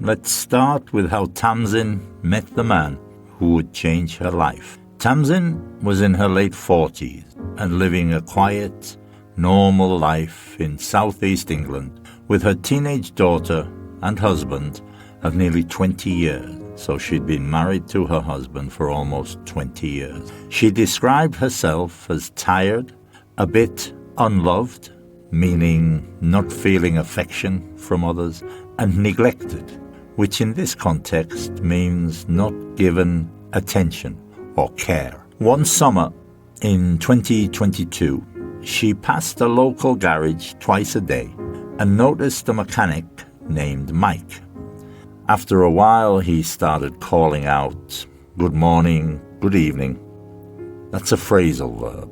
let's start with how Tamsin met the man who would change her life. Tamsin was in her late 40s and living a quiet, normal life in southeast England with her teenage daughter and husband of nearly 20 years. So she'd been married to her husband for almost 20 years. She described herself as tired, a bit unloved, meaning not feeling affection from others, and neglected, which in this context means not given attention or care. One summer in 2022, she passed a local garage twice a day and noticed a mechanic named Mike. After a while, he started calling out, "Good morning, good evening." That's a phrasal verb.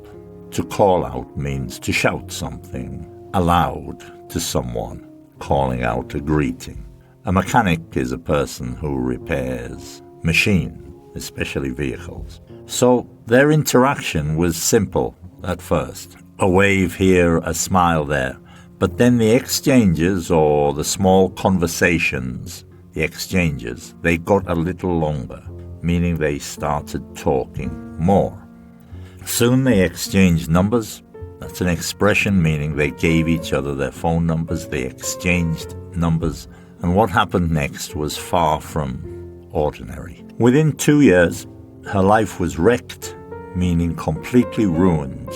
To call out means to shout something aloud to someone, calling out a greeting. A mechanic is a person who repairs machines, especially vehicles. So their interaction was simple at first. A wave here, a smile there. But then the exchanges or the small conversations, they got a little longer, meaning they started talking more. Soon they exchanged numbers. That's an expression meaning they gave each other their phone numbers, they exchanged numbers, and what happened next was far from ordinary. Within 2 years, her life was wrecked, meaning completely ruined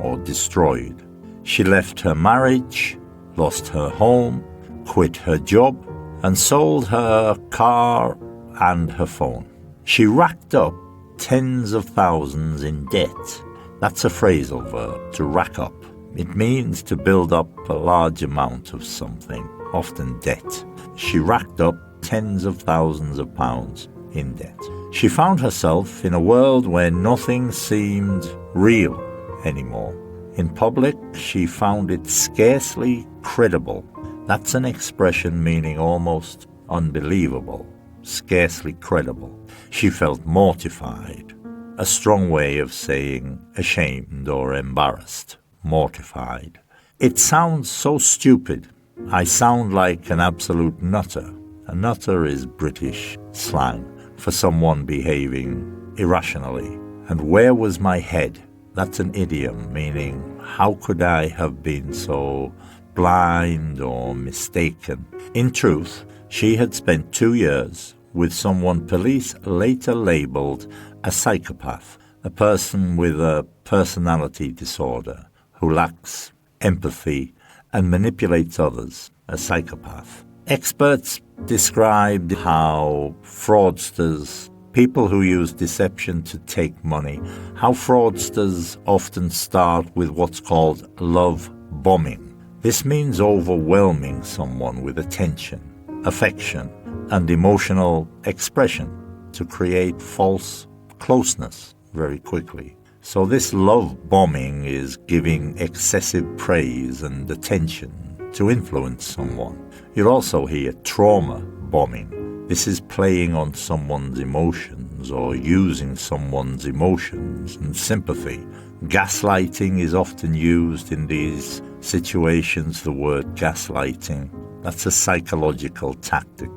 or destroyed. She left her marriage, lost her home, quit her job, and sold her car and her phone. She racked up tens of thousands in debt. That's a phrasal verb, to rack up. It means to build up a large amount of something, often debt. She racked up tens of thousands of pounds in debt. She found herself in a world where nothing seemed real anymore. In public, she found it scarcely credible. That's an expression meaning almost unbelievable, scarcely credible. She felt mortified, a strong way of saying ashamed or embarrassed, mortified. It sounds so stupid. I sound like an absolute nutter. A nutter is British slang for someone behaving irrationally. And where was my head? That's an idiom meaning how could I have been so blind or mistaken? In truth, she had spent 2 years with someone police later labeled a psychopath, a person with a personality disorder who lacks empathy and manipulates others, a psychopath. Experts described how fraudsters, people who use deception to take money, how fraudsters often start with what's called love bombing. This means overwhelming someone with attention, affection, and emotional expression to create false closeness very quickly. So this love bombing is giving excessive praise and attention to influence someone. You'll also hear trauma bombing. This is playing on someone's emotions or using someone's emotions and sympathy. Gaslighting is often used in these situations, the word gaslighting. That's a psychological tactic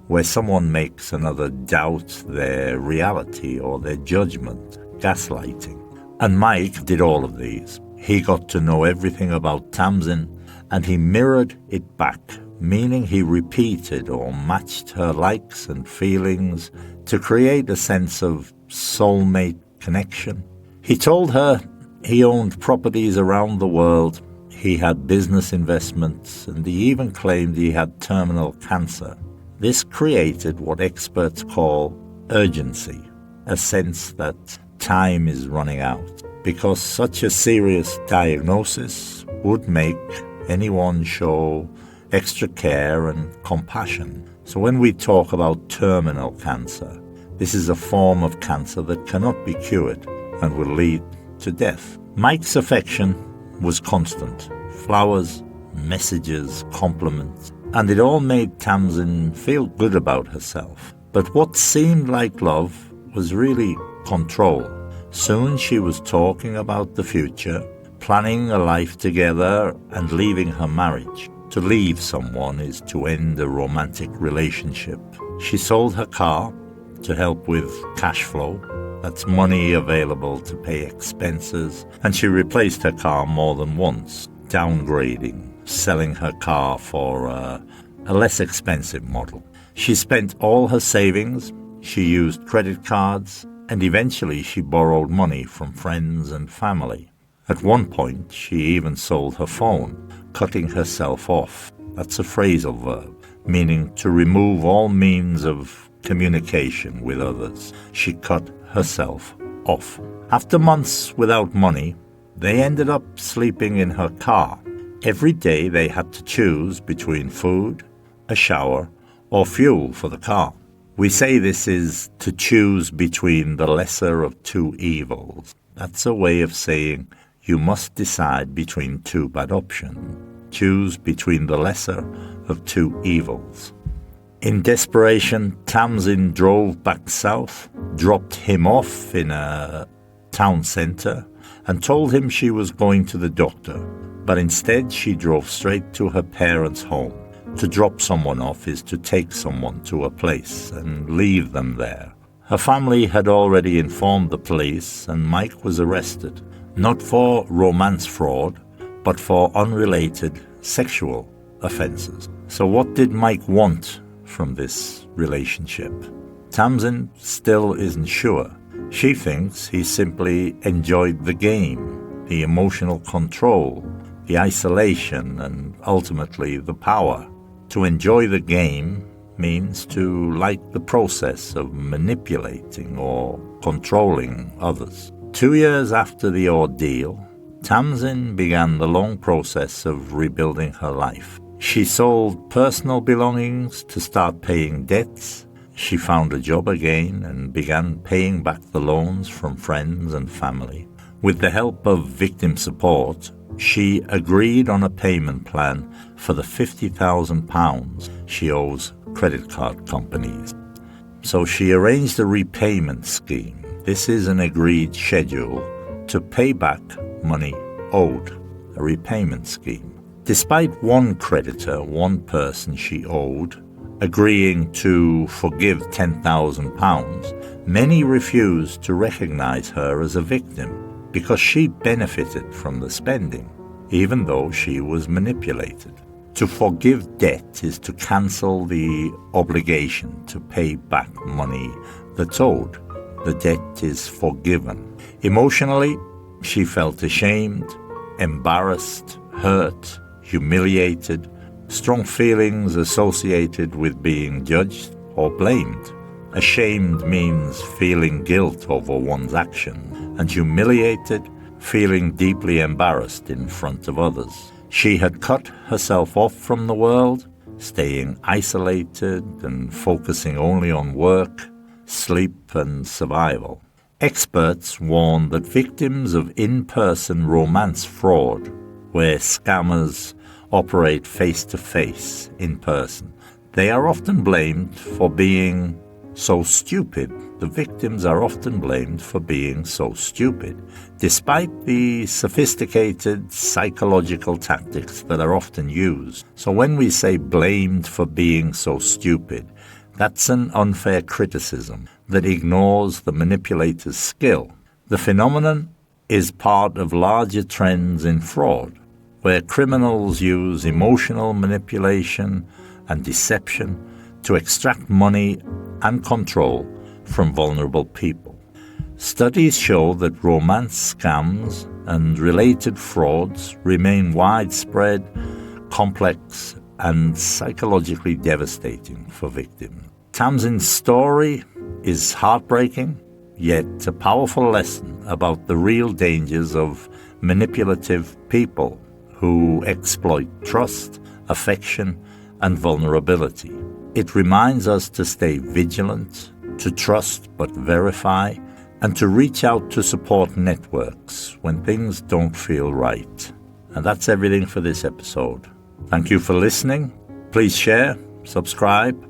where someone makes another doubt their reality or their judgment, gaslighting. And Mike did all of these. He got to know everything about Tamsin and he mirrored it back, meaning he repeated or matched her likes and feelings to create a sense of soulmate connection. He told her he owned properties around the world, he had business investments, and he even claimed he had terminal cancer. This created what experts call urgency, a sense that time is running out, because such a serious diagnosis would make anyone show extra care and compassion. So when we talk about terminal cancer, this is a form of cancer that cannot be cured and will lead to death. Mike's affection was constant. Flowers, messages, compliments, and it all made Tamsin feel good about herself. But what seemed like love was really control. Soon she was talking about the future, planning a life together and leaving her marriage. To leave someone is to end a romantic relationship. She sold her car to help with cash flow. That's money available to pay expenses. And she replaced her car more than once, downgrading, selling her car for a less expensive model. She spent all her savings, she used credit cards, and eventually she borrowed money from friends and family. At one point, she even sold her phone, cutting herself off. That's a phrasal verb, meaning to remove all means of communication with others. She cut herself off. After months without money, they ended up sleeping in her car. Every day they had to choose between food, a shower, or fuel for the car. We say this is to choose between the lesser of two evils. That's a way of saying you must decide between two bad options. Choose between the lesser of two evils. In desperation, Tamsin drove back south, dropped him off in a town centre, and told him she was going to the doctor. But instead, she drove straight to her parents' home. To drop someone off is to take someone to a place and leave them there. Her family had already informed the police, and Mike was arrested, not for romance fraud, but for unrelated sexual offences. So what did Mike want from this relationship? Tamsin still isn't sure. She thinks he simply enjoyed the game, the emotional control, the isolation, and ultimately the power. To enjoy the game means to like the process of manipulating or controlling others. 2 years after the ordeal, Tamsin began the long process of rebuilding her life. She sold personal belongings to start paying debts. She found a job again and began paying back the loans from friends and family. With the help of victim support, she agreed on a payment plan for the £50,000 she owes credit card companies. So she arranged a repayment scheme. This is an agreed schedule to pay back money owed, a repayment scheme. Despite one creditor, one person she owed, agreeing to forgive £10,000, many refused to recognize her as a victim because she benefited from the spending, even though she was manipulated. To forgive debt is to cancel the obligation to pay back money that's owed. The debt is forgiven. Emotionally, she felt ashamed, embarrassed, hurt, humiliated, strong feelings associated with being judged or blamed. Ashamed means feeling guilt over one's actions, and humiliated, feeling deeply embarrassed in front of others. She had cut herself off from the world, staying isolated and focusing only on work, sleep, and survival. Experts warn that victims of in-person romance fraud, where scammers operate face-to-face in person, they are often blamed for being so stupid. The victims are often blamed for being so stupid, despite the sophisticated psychological tactics that are often used. So when we say blamed for being so stupid, that's an unfair criticism that ignores the manipulator's skill. The phenomenon is part of larger trends in fraud, where criminals use emotional manipulation and deception to extract money and control from vulnerable people. Studies show that romance scams and related frauds remain widespread, complex, and psychologically devastating for victims. Tamsin's story is heartbreaking, yet a powerful lesson about the real dangers of manipulative people who exploit trust, affection, and vulnerability. It reminds us to stay vigilant, to trust but verify, and to reach out to support networks when things don't feel right. And that's everything for this episode. Thank you for listening. Please share, subscribe.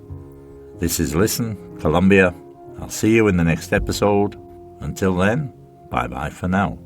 This is Listen, Colombia. I'll see you in the next episode. Until then, bye-bye for now.